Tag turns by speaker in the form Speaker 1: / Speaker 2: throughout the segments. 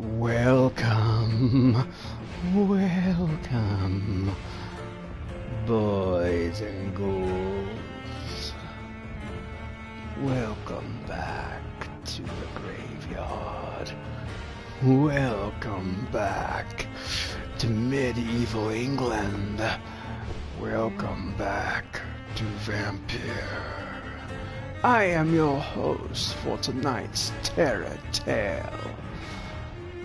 Speaker 1: Welcome, welcome, boys and ghouls. Welcome back to the graveyard. Welcome back to medieval England. Welcome back to Vampyr. I am your host for tonight's terror tale.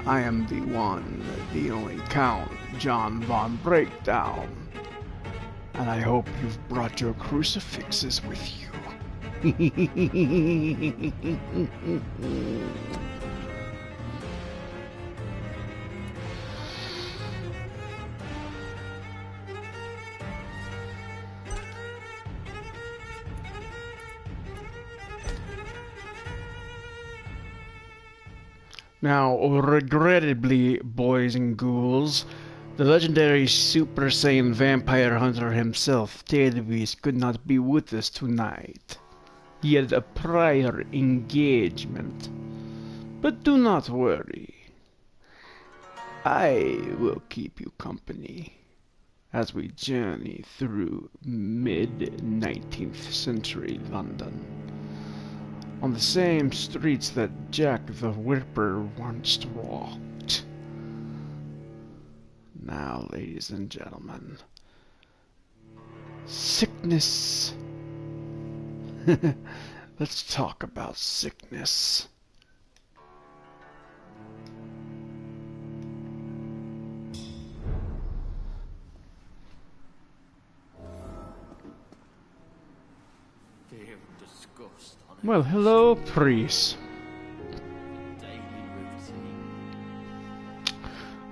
Speaker 1: I am the one, the only Count John Von Breakdown, and I hope you've brought your crucifixes with you. Now, regrettably, boys and ghouls, the legendary Super Saiyan vampire hunter himself, Tedvis, could not be with us tonight. He had a prior engagement. But do not worry. I will keep you company as we journey through mid-19th century London, on the same streets that Jack the Ripper once walked. Now, ladies and gentlemen, sickness. Let's talk about sickness. Well, hello, priest.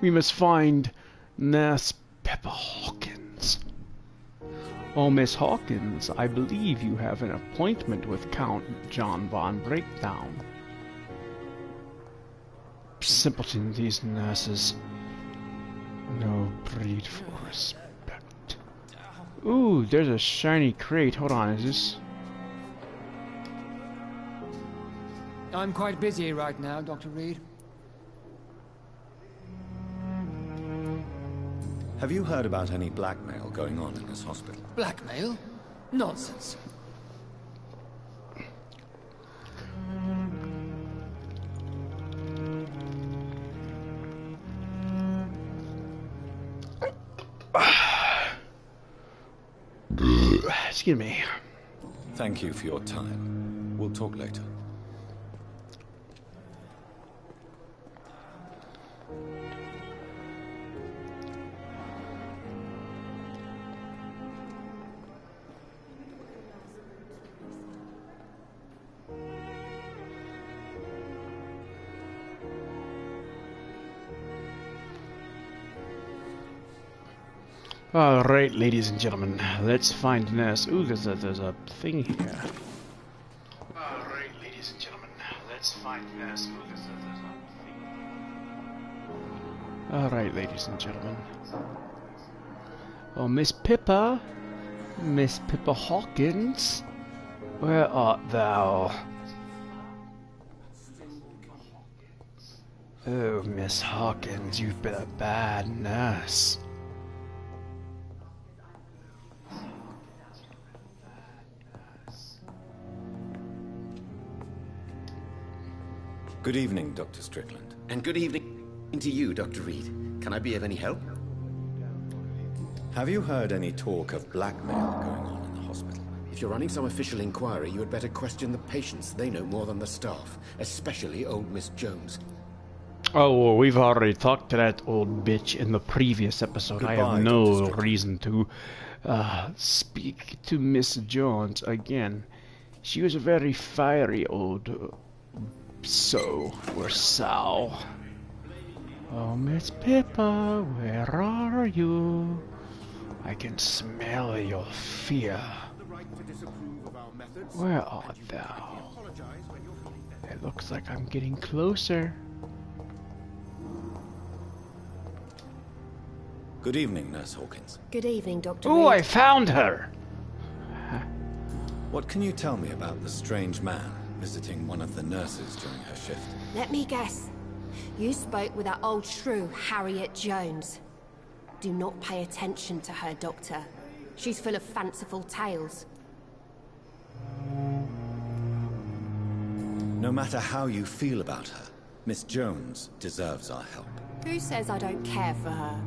Speaker 1: We must find Nurse Pepper Hawkins. Oh, Miss Hawkins, I believe you have an appointment with Count John Von Breakdown. Simpleton, these nurses. No breed for respect. Ooh, there's a shiny crate. Hold on, is this...
Speaker 2: I'm quite busy right now, Dr. Reed.
Speaker 3: Have you heard about any blackmail going on in this hospital?
Speaker 2: Blackmail? Nonsense.
Speaker 1: Excuse me.
Speaker 3: Thank you for your time. We'll talk later.
Speaker 1: Alright, ladies and gentlemen, let's find Nurse. Ooh, there's a thing here. Alright, ladies and gentlemen, let's find Nurse. Ooh, there's a thing. Alright, ladies and gentlemen. Oh, Miss Pippa Hawkins, where art thou? Oh, Miss Hawkins, you've been a bad nurse.
Speaker 3: Good evening, Dr. Strickland.
Speaker 4: And good evening to you, Dr. Reed. Can I be of any help?
Speaker 3: Have you heard any talk of blackmail going on in the hospital?
Speaker 4: If you're running some official inquiry, you had better question the patients. They know more than the staff, especially old Miss Jones.
Speaker 1: Oh, well, we've already talked to that old bitch in the previous episode.
Speaker 3: Goodbye,
Speaker 1: I have no
Speaker 3: Dr.
Speaker 1: reason to speak to Miss Jones again. She was a very fiery old sow. Oh, Miss Pippa, where are you? I can smell your fear. Where art thou? It looks like I'm getting closer.
Speaker 3: Good evening, Nurse Hawkins.
Speaker 5: Good evening, Dr.
Speaker 1: Ooh,
Speaker 5: Reed.
Speaker 1: I found her!
Speaker 3: What can you tell me about the strange man visiting one of the nurses during her shift?
Speaker 5: Let me guess. You spoke with that old shrew, Harriet Jones. Do not pay attention to her, Doctor. She's full of fanciful tales.
Speaker 3: No matter how you feel about her, Miss Jones deserves our help.
Speaker 5: Who says I don't care for her?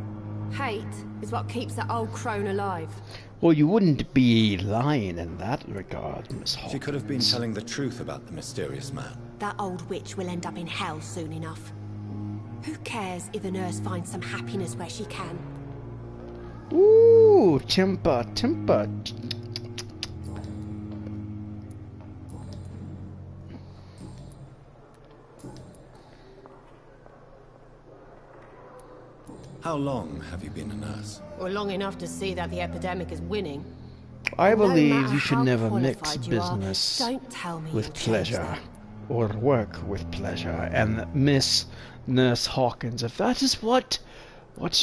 Speaker 5: Hate is what keeps that old crone alive.
Speaker 1: Well, you wouldn't be lying in that regard, Miss Hawkins.
Speaker 3: She could have been telling the truth about the mysterious man.
Speaker 5: That old witch will end up in hell soon enough. Who cares if a nurse finds some happiness where she can?
Speaker 1: Ooh, temper, temper.
Speaker 3: How long have you been a nurse?
Speaker 5: Well, long enough to see that the epidemic is winning.
Speaker 1: I
Speaker 5: No
Speaker 1: believe
Speaker 5: matter
Speaker 1: you should
Speaker 5: how
Speaker 1: never mix
Speaker 5: qualified you are,
Speaker 1: business
Speaker 5: don't tell me
Speaker 1: with
Speaker 5: you'll change
Speaker 1: pleasure,
Speaker 5: that.
Speaker 1: or work with pleasure. And Miss Nurse Hawkins, if that is what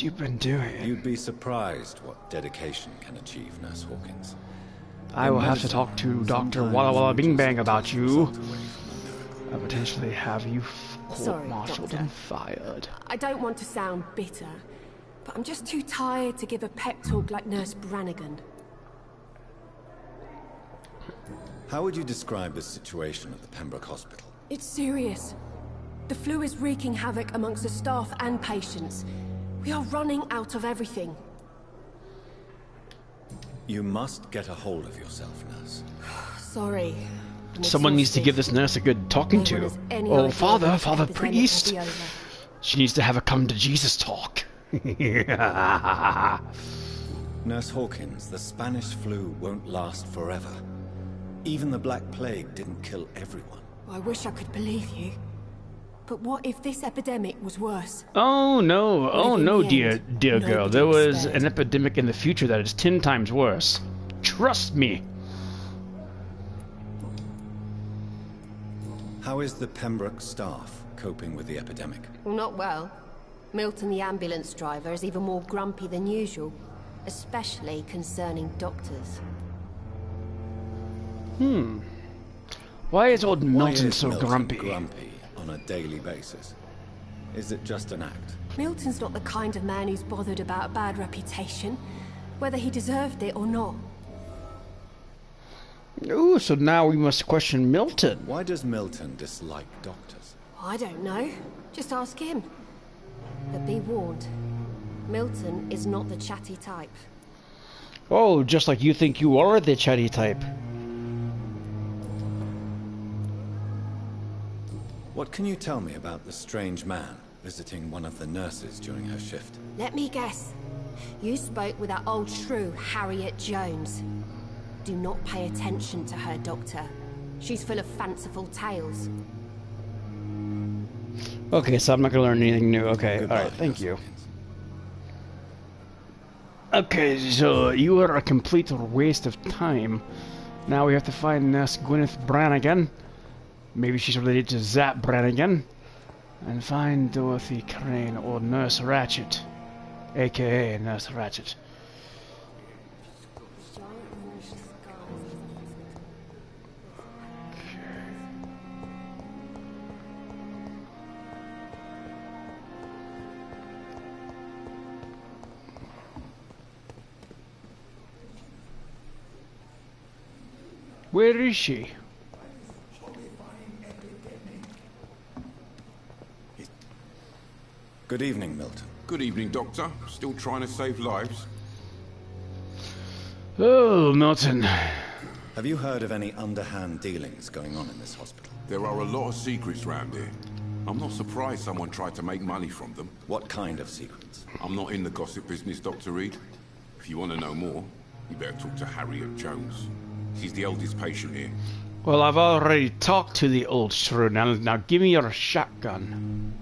Speaker 1: you've been doing,
Speaker 3: You'd be surprised what dedication can achieve, Nurse Hawkins.
Speaker 1: I will have to talk to Dr. Walla Walla Bing Bang about you. And potentially have you court-martialed
Speaker 5: Doctor.
Speaker 1: and fired.
Speaker 5: I don't want to sound bitter, but I'm just too tired to give a pep talk like Nurse Brannigan.
Speaker 3: How would you describe the situation at the Pembroke Hospital?
Speaker 5: It's serious. The flu is wreaking havoc amongst the staff and patients. We are running out of everything.
Speaker 3: You must get a hold of yourself, nurse.
Speaker 5: Sorry. I'm
Speaker 1: Someone needs to
Speaker 5: exhausted.
Speaker 1: give this nurse a good talking
Speaker 5: No one
Speaker 1: to.
Speaker 5: has any
Speaker 1: Oh,
Speaker 5: idea
Speaker 1: Father
Speaker 5: when this epidemic will
Speaker 1: Priest.
Speaker 5: be over.
Speaker 1: She needs to have a come to Jesus talk.
Speaker 3: Nurse Hawkins, the Spanish flu won't last forever. Even the Black Plague didn't kill everyone.
Speaker 5: I wish I could believe you. But what if this epidemic was worse?
Speaker 1: Oh no, oh
Speaker 5: in
Speaker 1: no,
Speaker 5: the
Speaker 1: dear
Speaker 5: end,
Speaker 1: girl.
Speaker 5: nobody
Speaker 1: There was
Speaker 5: was spared.
Speaker 1: an epidemic in the future that is 10 times worse. Trust me.
Speaker 3: How is the Pembroke staff coping with the epidemic?
Speaker 5: Well, not well. Milton, the ambulance driver, is even more grumpy than usual. Especially concerning doctors.
Speaker 1: Why is old
Speaker 3: Why
Speaker 1: Milton
Speaker 3: is
Speaker 1: so
Speaker 3: Milton
Speaker 1: grumpy?
Speaker 3: on a daily basis? Is it just an act?
Speaker 5: Milton's not the kind of man who's bothered about a bad reputation, whether he deserved it or not.
Speaker 1: Ooh, so now we must question Milton.
Speaker 3: Why does Milton dislike doctors?
Speaker 5: I don't know. Just ask him. But be warned, Milton is not the chatty type.
Speaker 1: Oh, just like you think you are the chatty type.
Speaker 3: What can you tell me about the strange man visiting one of the nurses during her shift?
Speaker 5: Let me guess. You spoke with that old shrew, Harriet Jones. Do not pay attention to her, Doctor. She's full of fanciful tales.
Speaker 1: Okay, so I'm not gonna learn anything new. Okay,
Speaker 3: Goodbye,
Speaker 1: alright, thank
Speaker 3: Nurse
Speaker 1: you.
Speaker 3: Hawkins.
Speaker 1: Okay, so you were a complete waste of time. Now we have to find Nurse Gwyneth Brannigan. Maybe she's related to Zap Brannigan. And find Dorothy Crane or Nurse Ratchet. AKA Nurse Ratchet. Where is she?
Speaker 3: Good evening, Milton.
Speaker 6: Good evening, Doctor. Still trying to save lives?
Speaker 1: Oh, Milton.
Speaker 3: Have you heard of any underhand dealings going on in this hospital?
Speaker 6: There are a lot of secrets round here. I'm not surprised someone tried to make money from them.
Speaker 3: What kind of secrets?
Speaker 6: I'm not in the gossip business, Dr. Reed. If you want to know more, you better talk to Harriet Jones. She's the oldest patient here.
Speaker 1: Well, I've already talked to the old shrew. Now give me your shotgun.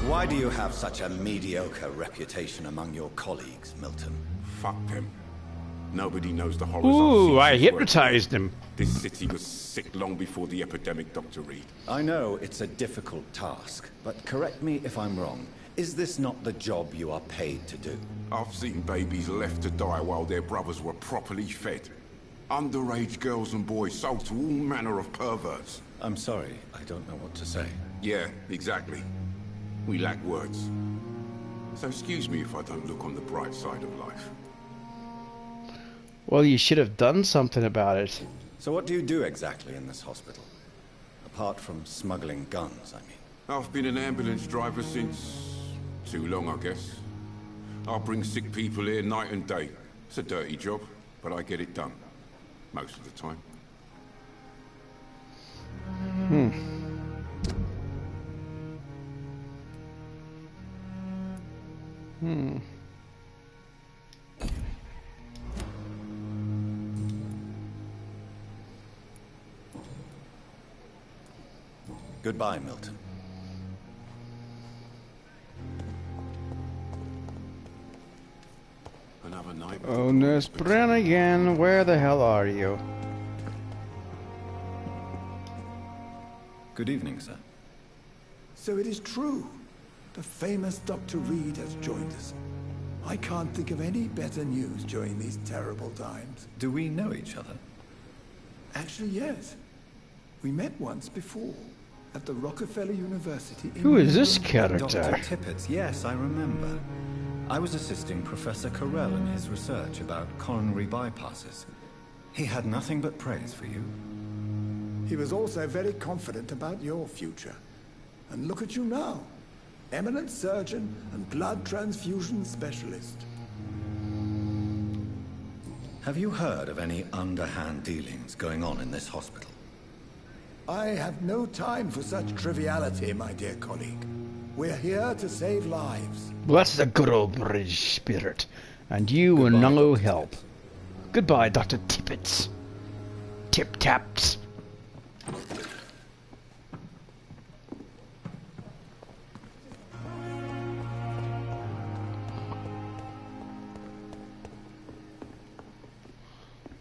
Speaker 3: Why do you have such a mediocre reputation among your colleagues, Milton?
Speaker 6: Fuck them. Nobody knows the horrors I've
Speaker 1: Ooh,
Speaker 6: seen
Speaker 1: I
Speaker 6: since
Speaker 1: hypnotized him.
Speaker 6: This city was sick long before the epidemic, Dr. Reed.
Speaker 3: I know it's a difficult task, but correct me if I'm wrong. Is this not the job you are paid to do?
Speaker 6: I've seen babies left to die while their brothers were properly fed. Underage girls and boys sold to all manner of perverts.
Speaker 3: I'm sorry, I don't know what to say.
Speaker 6: Yeah, exactly. We lack words. So excuse me if I don't look on the bright side of life.
Speaker 1: Well, you should have done something about it.
Speaker 3: So what do you do exactly in this hospital? Apart from smuggling guns, I mean.
Speaker 6: I've been an ambulance driver since... too long, I guess. I bring sick people here night and day. It's a dirty job, but I get it done. Most of the time.
Speaker 3: Goodbye, Milton.
Speaker 6: Another night.
Speaker 1: Oh, Nurse Brannigan, where the hell are you?
Speaker 3: Good evening, sir.
Speaker 7: So it is true. The famous Dr. Reed has joined us. I can't think of any better news during these terrible times.
Speaker 3: Do we know each other?
Speaker 7: Actually, yes. We met once before, at the Rockefeller University in
Speaker 1: Who is
Speaker 7: New
Speaker 1: this
Speaker 7: York.
Speaker 1: character?
Speaker 3: Dr. Tippett, yes, I remember. I was assisting Professor Carell in his research about coronary bypasses. He had nothing but praise for you.
Speaker 7: He was also very confident about your future. And look at you now. Eminent surgeon and blood transfusion specialist.
Speaker 3: Have you heard of any underhand dealings going on in this hospital?
Speaker 7: I have no time for such triviality, my dear colleague. We're here to save lives.
Speaker 1: Well, that's the good old British spirit. And you were
Speaker 3: Goodbye,
Speaker 1: no
Speaker 3: Dr.
Speaker 1: help. Goodbye, Dr. Tippets. Tip-taps.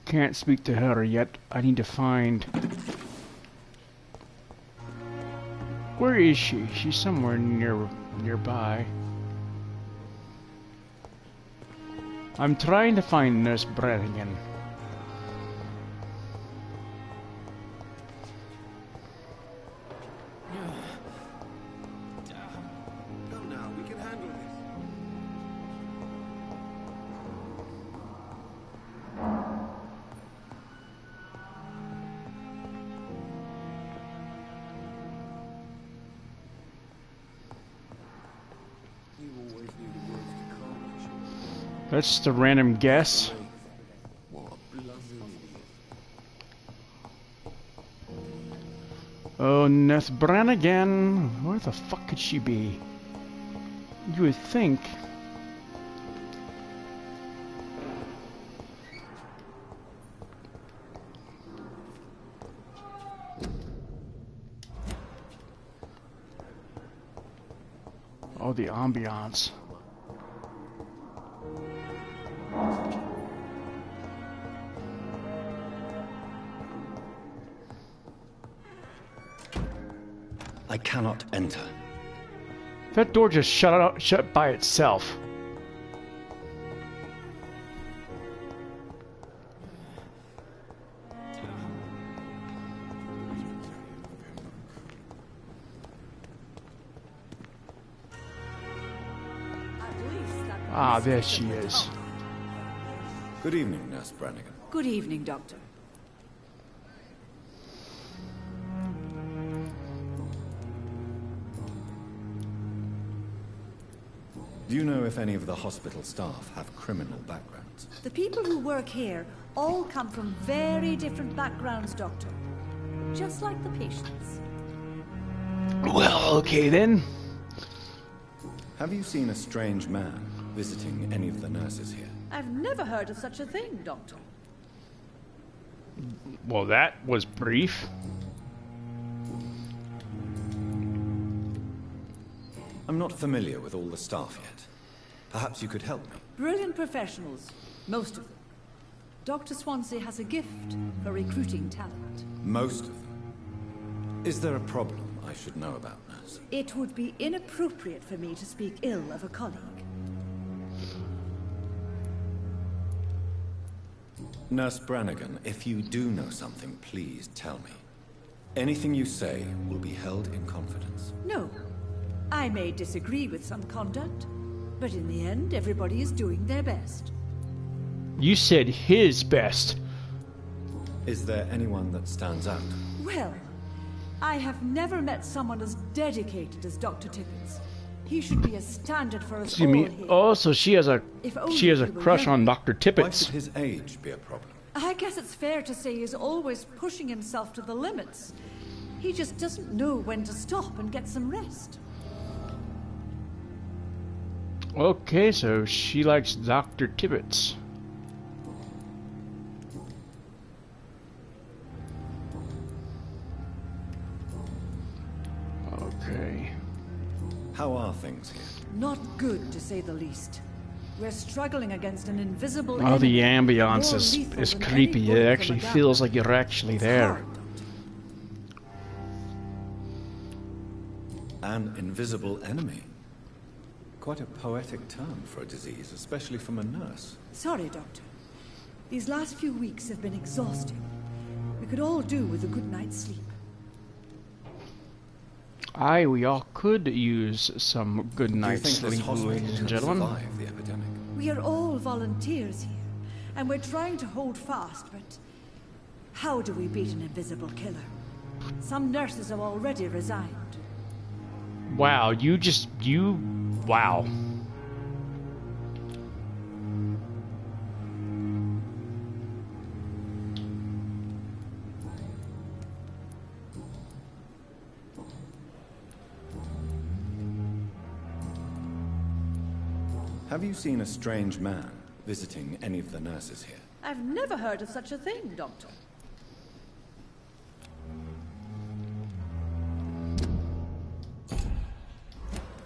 Speaker 1: Can't speak to her yet. I need to find... Where is she? She's somewhere nearby. I'm trying to find Nurse Brannigan.
Speaker 4: Go now, we can handle this. You always knew the words to carnage.
Speaker 1: That's just a random guess.
Speaker 4: What a bloody idiot.
Speaker 1: Oh, Nurse Brannigan. Where the fuck could she be? You would think. Oh, the ambiance.
Speaker 3: I cannot enter.
Speaker 1: That door just shut by itself. Ah, there she is.
Speaker 3: Good evening, Nurse Brannigan.
Speaker 8: Good evening, Doctor.
Speaker 3: Do you know if any of the hospital staff have criminal backgrounds?
Speaker 8: The people who work here all come from very different backgrounds, Doctor. Just like the patients.
Speaker 1: Well, okay then.
Speaker 3: Have you seen a strange man visiting any of the nurses here?
Speaker 8: I've never heard of such a thing, Doctor.
Speaker 1: Well, that was brief.
Speaker 3: I'm not familiar with all the staff yet. Perhaps you could help me.
Speaker 8: Brilliant professionals, most of them. Dr. Swansea has a gift for recruiting talent.
Speaker 3: Most of them. Is there a problem I should know about, nurse?
Speaker 8: It would be inappropriate for me to speak ill of a colleague.
Speaker 3: Nurse Brannigan, if you do know something, please tell me. Anything you say will be held in confidence.
Speaker 8: No. I may disagree with some conduct, but in the end, everybody is doing their best.
Speaker 1: You said his best.
Speaker 3: Is there anyone that stands out?
Speaker 8: Well, I have never met someone as dedicated as Dr. Tippins. He should be a standard for us all here.
Speaker 1: Oh, so she has a crush on Dr.
Speaker 3: Why
Speaker 1: Tippins.
Speaker 3: should his age be a problem?
Speaker 8: I guess it's fair to say he's always pushing himself to the limits. He just doesn't know when to stop and get some rest.
Speaker 1: Okay, so she likes Dr. Tippins. Okay.
Speaker 3: How are things here?
Speaker 8: Not good, to say the least. We're struggling against an invisible
Speaker 1: Oh, the
Speaker 8: enemy,
Speaker 1: ambiance
Speaker 8: more
Speaker 1: is
Speaker 8: lethal than
Speaker 1: creepy.
Speaker 8: any
Speaker 1: It
Speaker 8: bullet
Speaker 1: actually
Speaker 8: from a
Speaker 1: feels
Speaker 8: gun.
Speaker 1: like you're actually
Speaker 8: It's
Speaker 1: there.
Speaker 8: hard, Doctor.
Speaker 3: An invisible enemy. Quite a poetic term for a disease, especially from a nurse.
Speaker 8: Sorry, Doctor. These last few weeks have been exhausting. We could all do with a good night's sleep.
Speaker 1: Aye, we all could use some good
Speaker 3: Do you
Speaker 1: night's
Speaker 3: think this
Speaker 1: sleep,
Speaker 3: hospital
Speaker 1: ladies and
Speaker 3: can
Speaker 1: gentlemen.
Speaker 3: survive the epidemic?
Speaker 8: We are all volunteers here, and we're trying to hold fast, but how do we beat an invisible killer? Some nurses have already resigned.
Speaker 1: Wow, wow.
Speaker 3: Have you seen a strange man visiting any of the nurses here?
Speaker 8: I've never heard of such a thing, Doctor.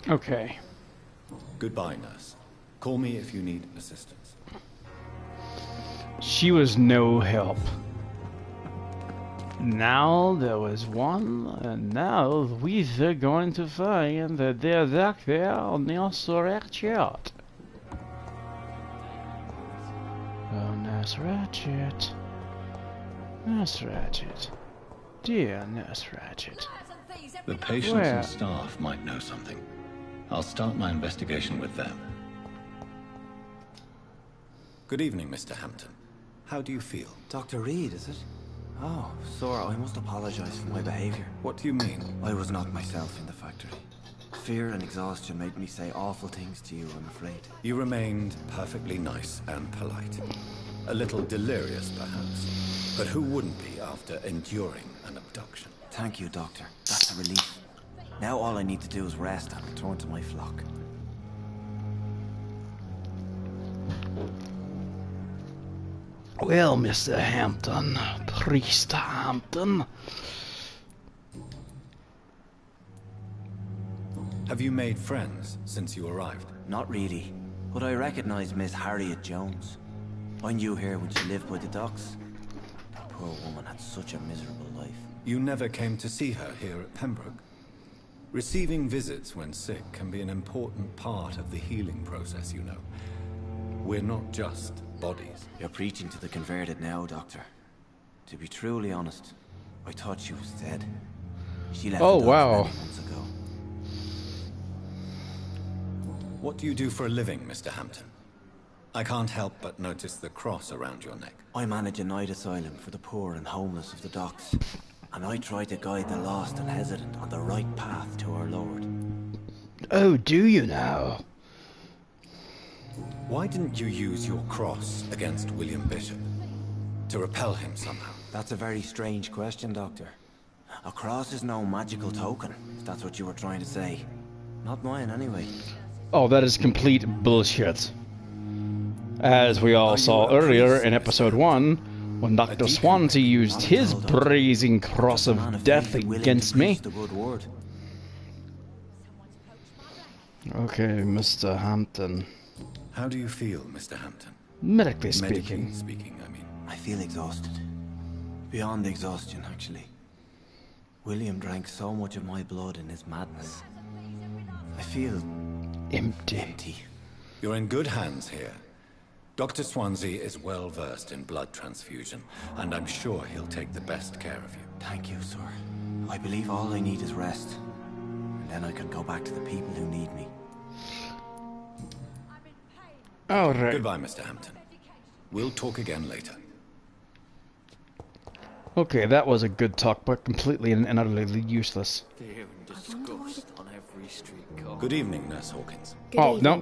Speaker 1: Okay.
Speaker 3: Goodbye, nurse. Call me if you need assistance.
Speaker 1: She was no help. Now there was one, and now we're going to find that they're back there on the Ratchet. Oh, Nurse Ratchet. Nurse Ratchet. Dear Nurse Ratchet.
Speaker 9: The patients
Speaker 1: Where?
Speaker 9: and staff might know something. I'll start my investigation with them.
Speaker 3: Good evening, Mr. Hampton. How do you feel?
Speaker 10: Dr. Reed, is it? Oh, sir, I must apologize for my behavior.
Speaker 3: What do you mean?
Speaker 10: I was not myself in the factory. Fear and exhaustion made me say awful things to you, I'm afraid.
Speaker 3: You remained perfectly nice and polite. A little delirious, perhaps. But who wouldn't be after enduring an abduction?
Speaker 10: Thank you, Doctor. That's a relief. Now all I need to do is rest and return to my flock.
Speaker 1: Well, Mr. Hampton, Priest Hampton.
Speaker 3: Have you made friends since you arrived?
Speaker 10: Not really, but I recognize Miss Harriet Jones. I knew her when she lived by the docks. That poor woman had such a miserable life.
Speaker 3: You never came to see her here at Pembroke? Receiving visits when sick can be an important part of the healing process, you know. We're not just bodies.
Speaker 10: You're preaching to the converted now, Doctor. To be truly honest, I thought she was dead. She left
Speaker 1: Oh,
Speaker 10: the docks
Speaker 1: wow.
Speaker 10: many months ago.
Speaker 3: What do you do for a living, Mr. Hampton? I can't help but notice the cross around your neck.
Speaker 10: I manage a night asylum for the poor and homeless of the docks. And I try to guide the lost and hesitant on the right path to our Lord.
Speaker 1: Oh, do you now?
Speaker 3: Why didn't you use your cross against William Bishop? To repel him somehow?
Speaker 10: That's a very strange question, Doctor. A cross is no magical token, if that's what you were trying to say. Not mine, anyway.
Speaker 1: Oh, that is complete bullshit. As we all saw earlier in episode 1, when Dr. Swansea used his brazen cross of death against me. Okay, Mr. Hampton.
Speaker 3: How do you feel, Mr. Hampton?
Speaker 1: Medically
Speaker 3: Medically
Speaker 1: speaking.
Speaker 3: speaking, I mean.
Speaker 10: I feel exhausted. Beyond exhaustion, actually. William drank so much of my blood in his madness. I feel empty.
Speaker 3: You're in good hands here. Dr. Swansea is well versed in blood transfusion, and I'm sure he'll take the best care of you.
Speaker 10: Thank you, sir. I believe all I need is rest. And then I can go back to the people who need me.
Speaker 1: Alright.
Speaker 3: Goodbye, Mr. Hampton. We'll talk again later.
Speaker 1: Okay, that was a good talk, but completely and utterly useless.
Speaker 3: Good evening, Nurse Hawkins.
Speaker 1: Oh, no.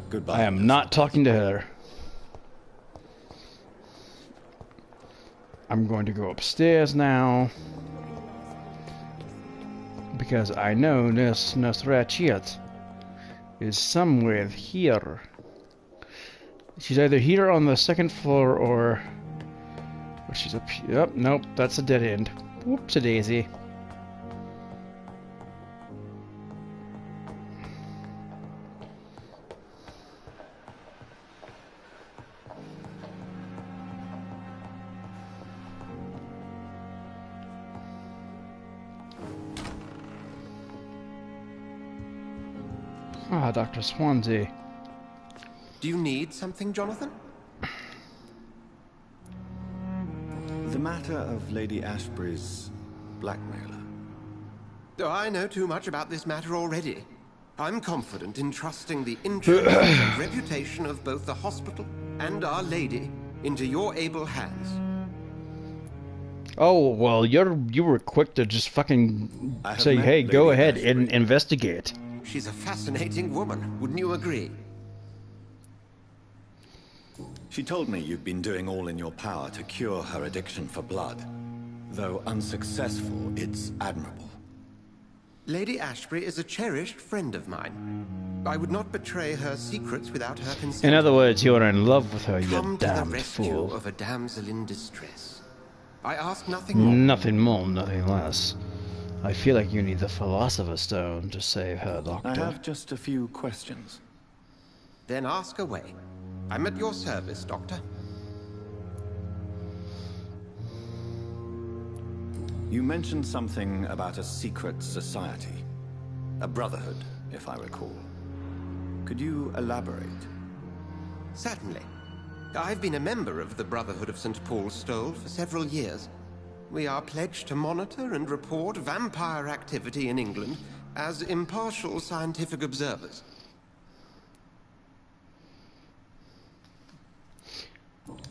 Speaker 3: Goodbye.
Speaker 1: I am not talking to her. I'm going to go upstairs now. Because I know Nurse Ratchet is somewhere here. She's either here on the second floor or she's up here. Yep, nope, that's a dead end. Whoopsie-daisy. Ah, Dr. Swansea.
Speaker 11: Do you need something, Jonathan?
Speaker 3: The matter of Lady Ashbury's blackmailer.
Speaker 11: Oh, I know too much about this matter already. I'm confident in trusting the interests and reputation of both the hospital and Our Lady into your able hands.
Speaker 1: Oh, well, you were quick to just fucking say, hey, go ahead and investigate.
Speaker 11: She's a fascinating woman, wouldn't you agree?
Speaker 3: She told me you've been doing all in your power to cure her addiction for blood. Though unsuccessful, it's admirable.
Speaker 11: Lady Ashbury is a cherished friend of mine. I would not betray her secrets without her consent.
Speaker 1: In other words, you're in love with her, you
Speaker 11: Come to the
Speaker 1: damned
Speaker 11: rescue
Speaker 1: fool.
Speaker 11: of a damsel in distress. I ask nothing more.
Speaker 1: Nothing more, nothing less. I feel like you need the Philosopher's Stone to save her, Doctor.
Speaker 3: I have just a few questions.
Speaker 11: Then ask away. I'm at your service, Doctor.
Speaker 3: You mentioned something about a secret society. A brotherhood, if I recall. Could you elaborate?
Speaker 11: Certainly. I've been a member of the Brotherhood of St. Paul's Stole for several years. We are pledged to monitor and report vampire activity in England as impartial scientific observers.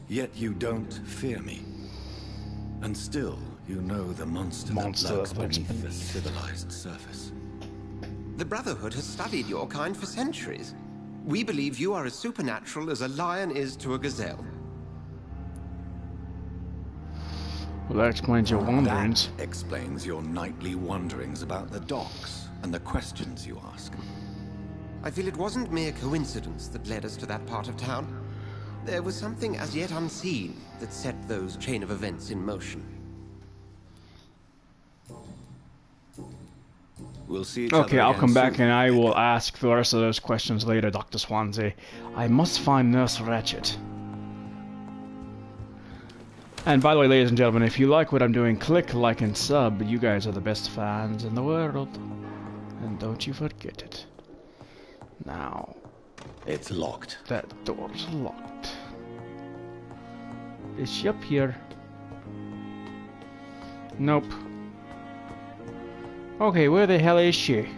Speaker 3: Yet you don't fear me. And still, you know the monster that lurks beneath the civilized surface.
Speaker 11: The Brotherhood has studied your kind for centuries. We believe you are as supernatural as a lion is to a gazelle.
Speaker 1: Well, that explains your wanderings.
Speaker 3: That explains your nightly wanderings about the docks and the questions you ask.
Speaker 11: I feel it wasn't mere coincidence that led us to that part of town. There was something as yet unseen that set those chain of events in motion.
Speaker 3: We'll see each other
Speaker 1: Okay, I'll
Speaker 3: again
Speaker 1: come back
Speaker 3: soon.
Speaker 1: and I will ask the rest of those questions later, Dr. Swansea. I must find Nurse Ratchet. And by the way, ladies and gentlemen, if you like what I'm doing, click like and sub. You guys are the best fans in the world. And don't you forget it. Now.
Speaker 3: It's locked.
Speaker 1: That door's locked. Is she up here? Nope. Okay, where the hell is she?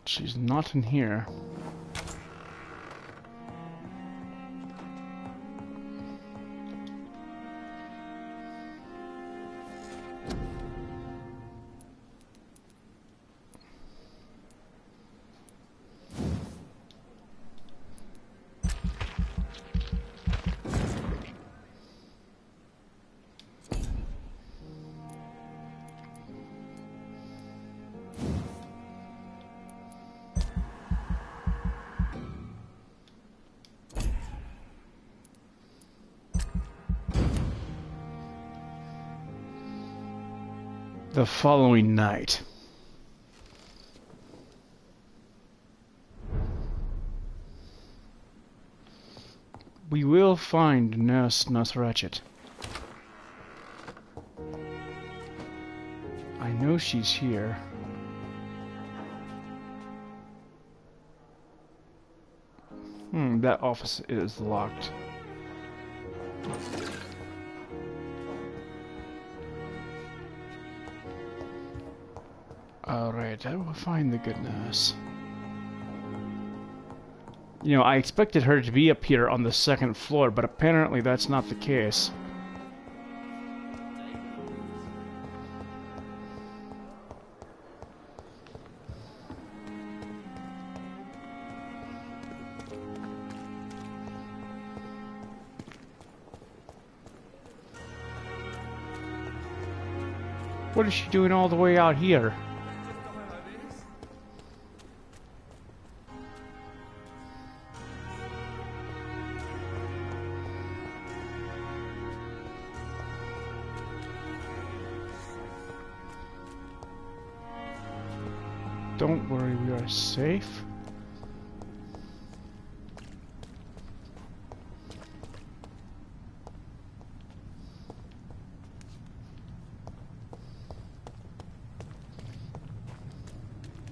Speaker 1: She's not in here. The following night. We will find Nurse Ratchet. I know she's here. That office is locked. Alright, I will find the good nurse. You know, I expected her to be up here on the second floor, but apparently that's not the case. What is she doing all the way out here? Don't worry, we are safe.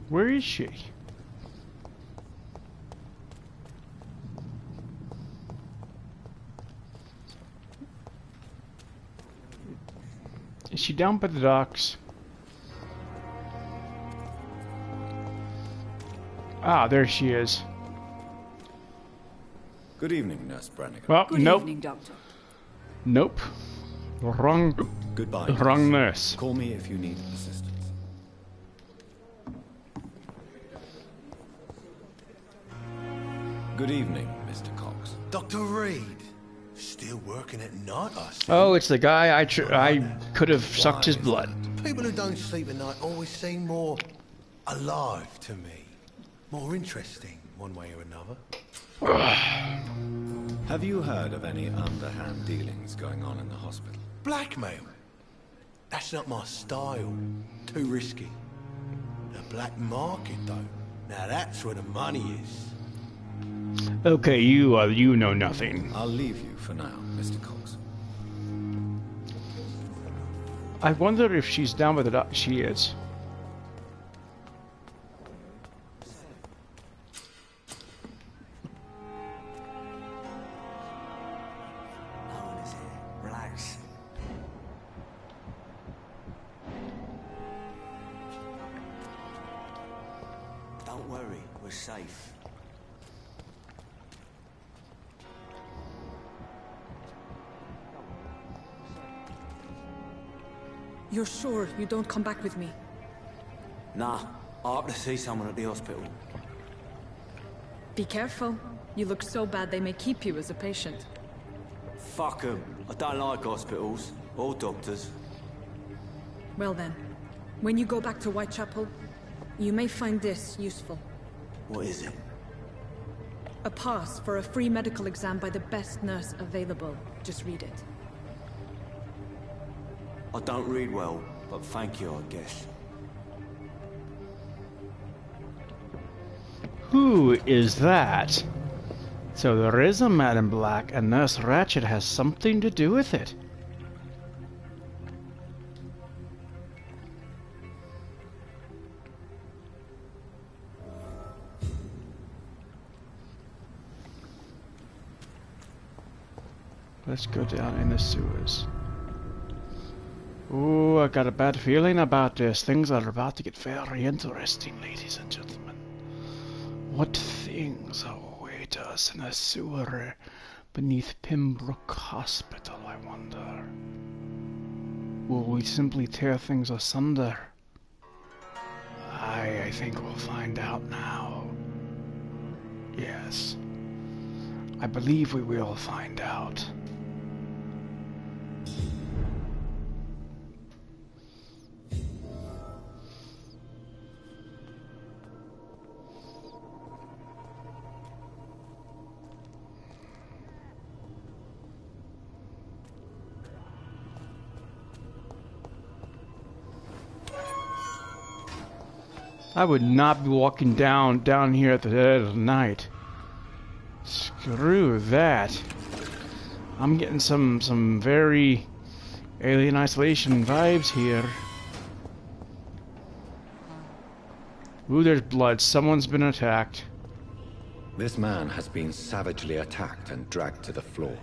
Speaker 1: Where is she? Is she down by the docks? Ah, there she is.
Speaker 3: Good evening, Nurse Brannigan.
Speaker 1: Well,
Speaker 8: Good evening, Doctor.
Speaker 1: Nope. Wrong.
Speaker 3: Goodbye.
Speaker 1: Wrong nurse.
Speaker 3: Call me if you need assistance. Good evening, Mr. Cox.
Speaker 12: Dr. Reed. Still working at night, I see.
Speaker 1: Oh, it's the guy I could have sucked his blood.
Speaker 12: People who don't sleep at night always seem more alive to me. More interesting, one way or another.
Speaker 3: Have you heard of any underhand dealings going on in the hospital?
Speaker 12: Blackmail? That's not my style. Too risky. The black market, though. Now that's where the money is.
Speaker 1: Okay, you know nothing.
Speaker 3: I'll leave you for now, Mr. Cox.
Speaker 1: I wonder if she's down by the dock. She is.
Speaker 10: No one is here. Relax. Don't worry, we're safe.
Speaker 13: You're sure you don't come back with me?
Speaker 10: Nah, I have to see someone at the hospital.
Speaker 13: Be careful. You look so bad they may keep you as a patient.
Speaker 10: Fuck 'em. I don't like hospitals. Or doctors.
Speaker 13: Well then, when you go back to Whitechapel, you may find this useful.
Speaker 10: What is it?
Speaker 13: A pass for a free medical exam by the best nurse available. Just read it.
Speaker 10: I don't read well, but thank you, I guess.
Speaker 1: Who is that? So there is a man in black, and Nurse Ratchet has something to do with it. Let's go down in the sewers. Ooh, I got a bad feeling about this. Things are about to get very interesting, ladies and gentlemen. What things await us in a sewer beneath Pembroke Hospital, I wonder? Will we simply tear things asunder? I think we'll find out now. Yes. I believe we will find out. I would not be walking down here at the dead of night. Screw that. I'm getting some very Alien Isolation vibes here. Ooh, there's blood. Someone's been attacked.
Speaker 3: This man has been savagely attacked and dragged to the floor.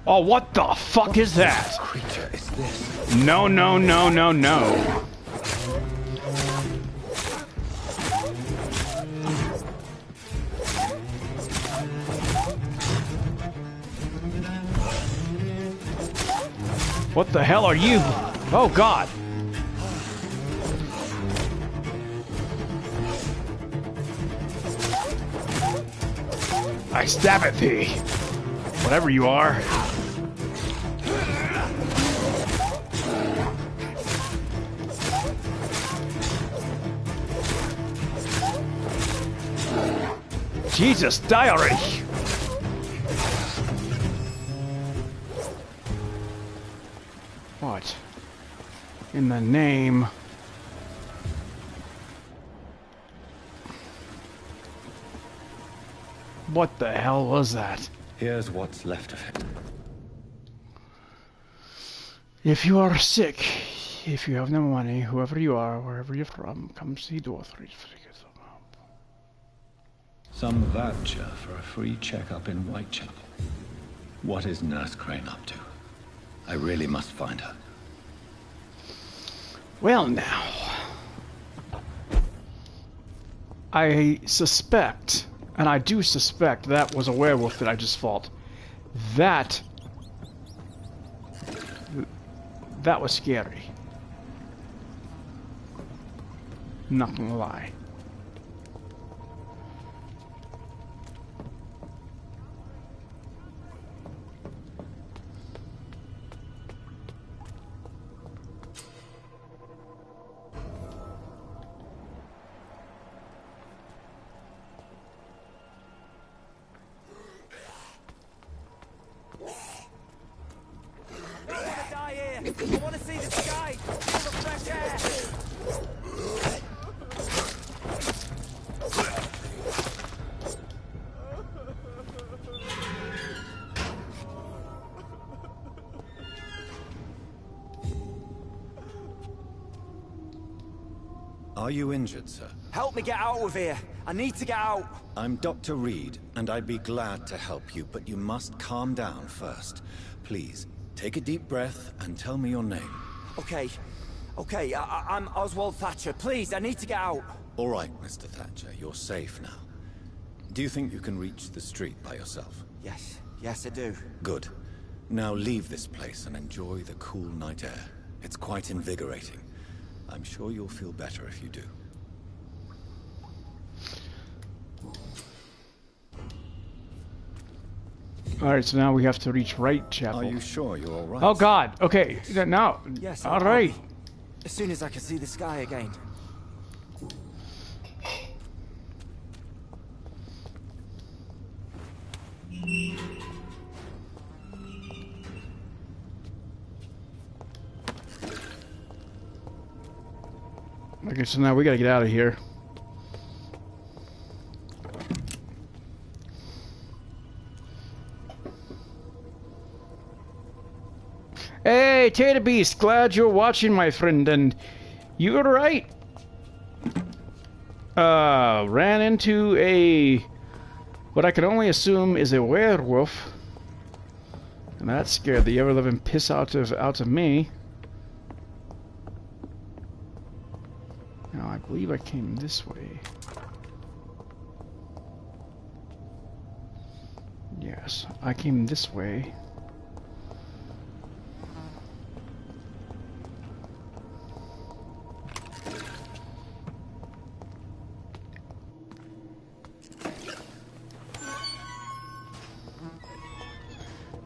Speaker 1: Oh, what the fuck is that?
Speaker 3: What creature is this?
Speaker 1: No, no, no, no, no. What the hell are you? Oh, God. I stab at thee. Whatever you are. Jesus, diary! What? In the name... What the hell was that?
Speaker 3: Here's what's left of him.
Speaker 1: If you are sick, if you have no money, whoever you are, wherever you're from, come see Dorothy.
Speaker 9: Some voucher for a free checkup in Whitechapel. What is Nurse Crane up to? I really must find her.
Speaker 1: Well now, I suspect, and I do suspect that was a werewolf that I just fought. That was scary. Not gonna lie.
Speaker 14: I want to see the sky, feel the fresh air.
Speaker 3: Are you injured, sir?
Speaker 14: Help me get out of here. I need to get out.
Speaker 3: I'm Dr. Reed, and I'd be glad to help you, but you must calm down first. Please, take a deep breath and tell me your name.
Speaker 14: Okay. I'm Oswald Thatcher. Please, I need to get out.
Speaker 3: All right, Mr. Thatcher, you're safe now. Do you think you can reach the street by yourself?
Speaker 14: Yes, I do.
Speaker 3: Good. Now leave this place and enjoy the cool night air. It's quite invigorating. I'm sure you'll feel better if you do.
Speaker 1: Alright, so now we have to reach Whitechapel.
Speaker 3: Are you sure you're all right?
Speaker 1: Oh God, okay, now.
Speaker 14: Yes.
Speaker 1: Alright.
Speaker 14: As soon as I can see the sky again.
Speaker 1: Okay, so now we gotta get out of here. Hey, Tater Beast, glad you're watching, my friend, and you were right. Ran into what I can only assume is a werewolf, and that scared the ever-living piss out of me. Now, I believe I came this way. Yes, I came this way.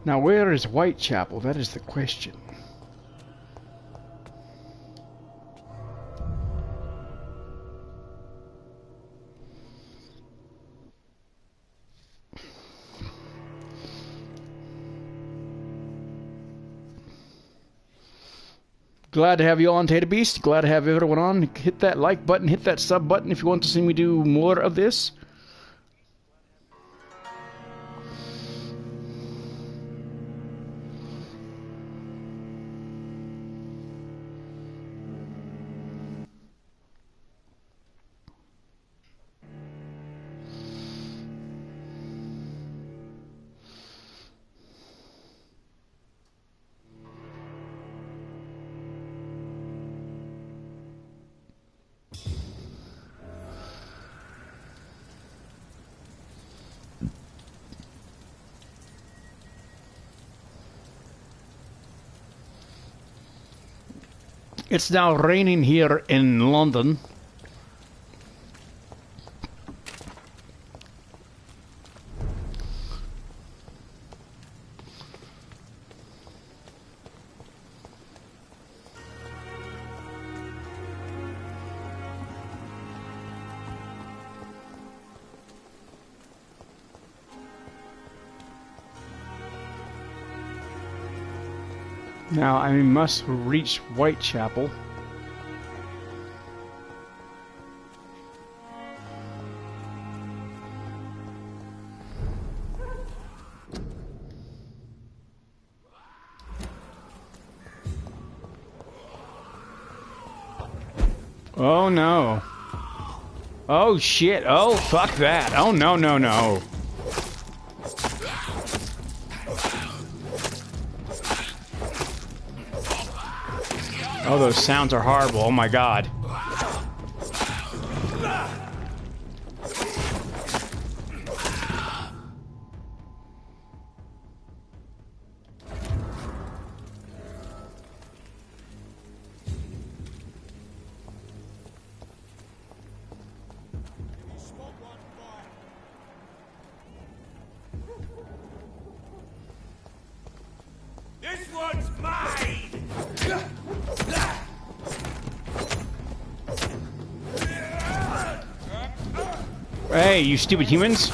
Speaker 1: Now, where is Whitechapel? That is the question. Glad to have you on, Tater Beast. Glad to have everyone on. Hit that like button, hit that sub button if you want to see me do more of this. It's now raining here in London. Now I must reach Whitechapel. Oh no. Oh shit. Oh fuck that. Oh no no no. Oh, those sounds are horrible. Oh my god.
Speaker 15: This one's mine!
Speaker 1: Hey, you stupid humans.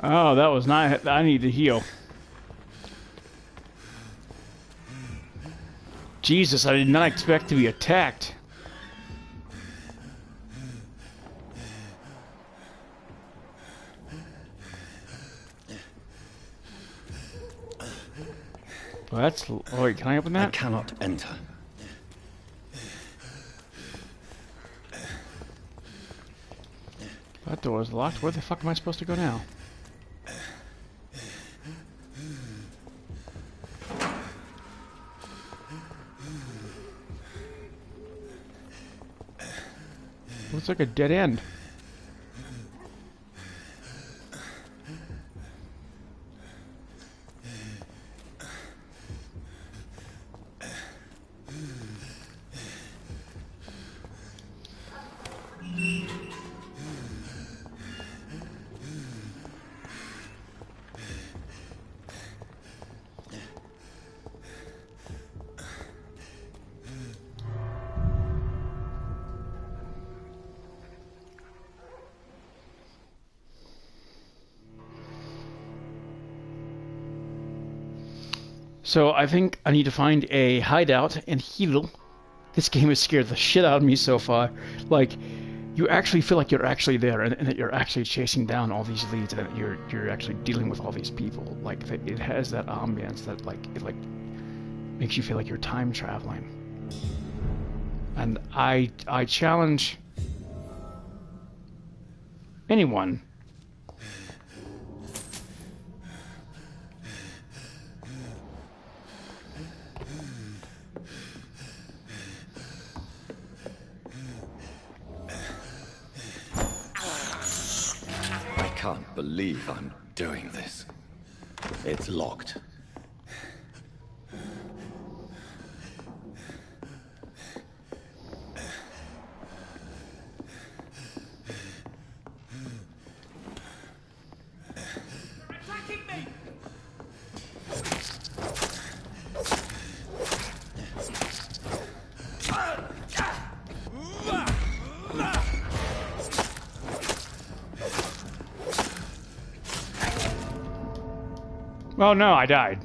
Speaker 1: Oh, that was not... I need to heal. Jesus, I did not expect to be attacked. Well, that's... Oh, wait, can I open that?
Speaker 9: I cannot enter.
Speaker 1: That door is locked. Where the fuck am I supposed to go now? Looks like a dead end. So I think I need to find a hideout and heal. This game has scared the shit out of me so far. Like, you actually feel like you're actually there, and that you're actually chasing down all these leads, and that you're actually dealing with all these people. Like, it has that ambience that it makes you feel like you're time traveling. And I challenge anyone.
Speaker 9: I can't believe I'm doing this. It's locked.
Speaker 1: Oh no, I died.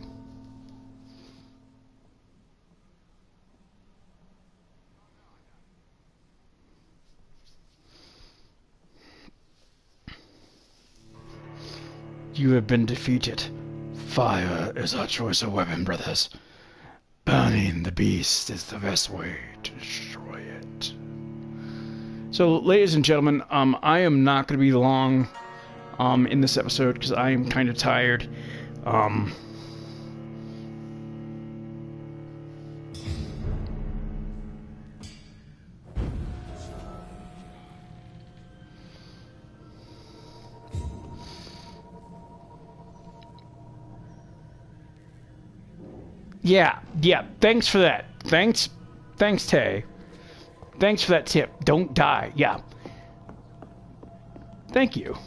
Speaker 1: You have been defeated. Fire is our choice of weapon, brothers. Burning the beast is the best way to destroy it. So, ladies and gentlemen, I am not going to be long in this episode because I am kind of tired. Yeah, thanks for that. Thanks, Tay. Thanks for that tip. Don't die. Yeah. Thank you.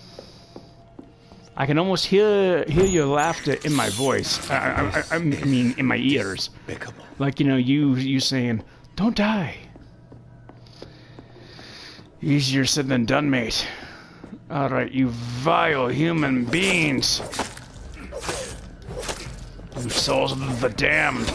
Speaker 1: I can almost hear your laughter in my voice. I mean, in my ears. Like, you know, you saying, "Don't die." Easier said than done, mate. All right, you vile human beings. You souls of the damned.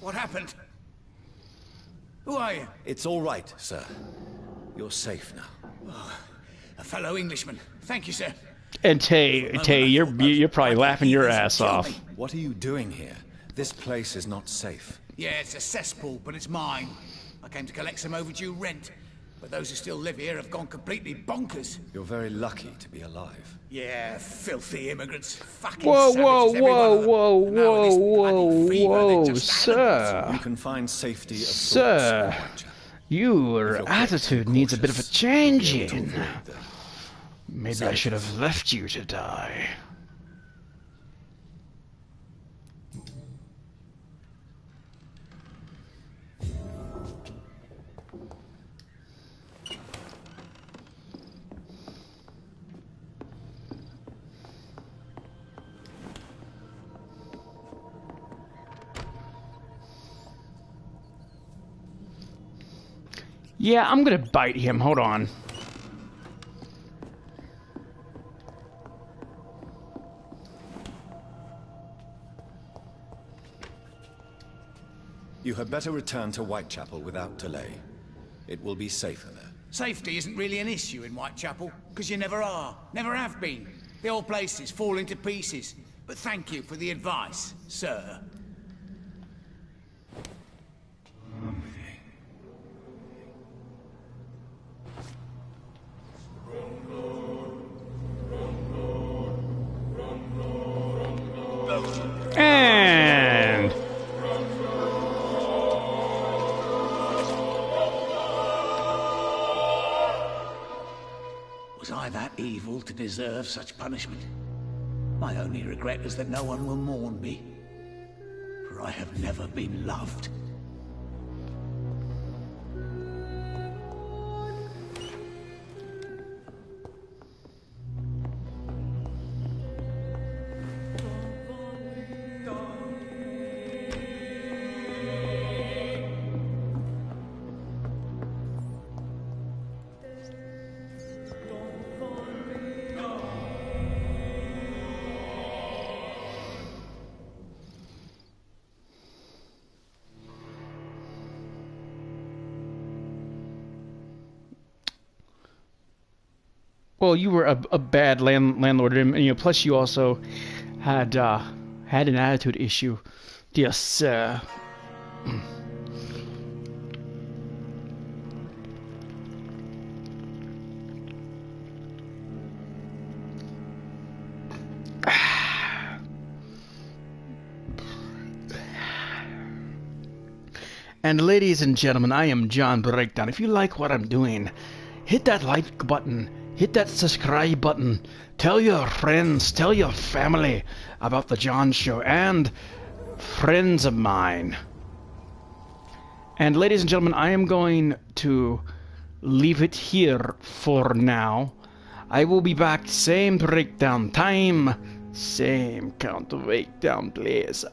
Speaker 15: What happened? Who are you?
Speaker 3: It's all right, sir. You're safe now.
Speaker 15: Oh, a fellow Englishman. Thank you, sir.
Speaker 1: And Tay, you're probably laughing your ass off.
Speaker 3: What are you doing here? This place is not safe.
Speaker 15: Yeah, it's a cesspool, but it's mine. I came to collect some overdue rent, but those who still live here have gone completely bonkers.
Speaker 3: You're very lucky to be alive.
Speaker 15: Yeah, filthy immigrants. Fucking
Speaker 1: whoa, sir.
Speaker 3: You can find safety of
Speaker 1: sir, your attitude needs a bit of a changing. Maybe I should have left you to die. Yeah, I'm gonna bite him. Hold on.
Speaker 3: You had better return to Whitechapel without delay. It will be safer there.
Speaker 15: Safety isn't really an issue in Whitechapel, because you never are. Never have been. The whole place is falling to pieces. But thank you for the advice, sir.
Speaker 1: And
Speaker 15: was I that evil to deserve such punishment? My only regret is that no one will mourn me, for I have never been loved.
Speaker 1: well, you were a bad landlord, and you know, plus you also had an attitude issue, dear sir. And ladies and gentlemen, I am John Breakdown. If you like what I'm doing, hit that like button, hit that subscribe button, tell your friends, tell your family about the John Show, and friends of mine. And ladies and gentlemen, I am going to leave it here for now. I will be back, same breakdown time, same count of breakdown place.